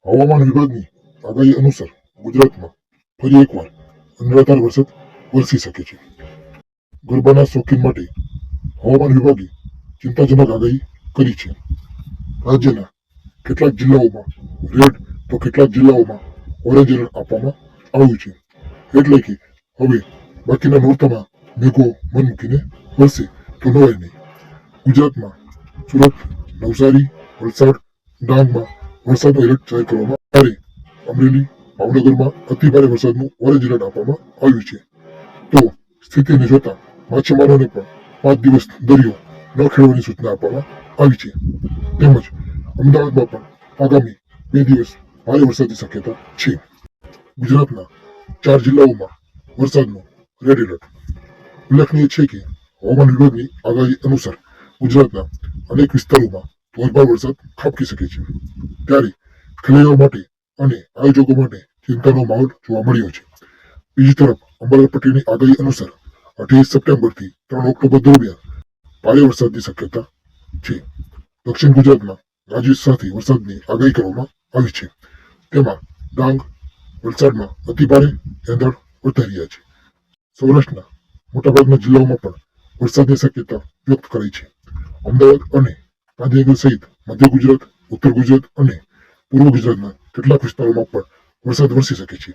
હવામાન વિભાગની આગાહી અનુસાર ગુજરાતમાં ફરી એકવાર અનરાધાર વરસાદ વરસી શકે છે. ગરબાના શોખીન માટે હવામાન વિભાગે ચિંતાજનક આગાહી કરી છે. રાજ્યના કેટલાક જિલ્લાઓમાં રેડ તો કેટલાક જિલ્લાઓમાં ઓરેન્જ એલર્ટ આપવામાં આવ્યું છે. એટલે કે હવે બાકીના નોરતામાં મેઘો મન મૂકીને વરસે તો નવાય નહીં. ગુજરાતમાં સુરત, નવસારી, વલસાડ, ડાંગમાં વરસાદનું એલર્ટ જાહેર કરવામાં આવે. અમરેલી, ભાવનગરમાં અતિભારે વરસાદનું ઓરેન્જ એલર્ટ આપવામાં આવ્યું છે. તો સ્થિતિને જોતા માછીમારોને પણ 5 દિવસ દરિયો ન ખેડવાની સૂચના આપવામાં આવી છે. તેમજ અમદાવાદમાં પણ આગામી 2 દિવસ ભારે વરસાદની શક્યતા છે. ગુજરાતના 4 જિલ્લાઓમાં વરસાદનું રેડ એલર્ટ. ઉલ્લેખનીય છે કે હવામાન વિભાગની આગાહી અનુસાર ગુજરાતના અનેક વિસ્તારોમાં ધોધમાર વરસાદ ખાબકી શકે છે. ત્યારે ખેલૈયાઓ માટે અને આયોજકો માટે ચિંતાનો માહોલ જોવા મળ્યો છે. બીજી તરફ અંબાલાલ પટેલની આગાહી અનુસાર 28 સપ્ટેમ્બરથી 3 ઓક્ટોબર દરમિયાન ભારે વરસાદની શક્યતા છે. દક્ષિણ ગુજરાતમાં ગાજવીજ સાથે વરસાદની આગાહી કરવામાં આવી છે. તેમાં ડાંગ, વલસાડમાં અતિભારે એંધાણ વર્તાઈ રહ્યા છે. સૌરાષ્ટ્રના મોટાભાગના જિલ્લાઓમાં પણ વરસાદની શક્યતા વ્યક્ત કરાઈ છે. અમદાવાદ અને ગાંધીનગર સહિત મધ્ય ગુજરાત, ઉત્તર ગુજરાત અને પૂર્વ ગુજરાતના કેટલાક વિસ્તારોમાં પણ વરસાદ વરસી શકે છે.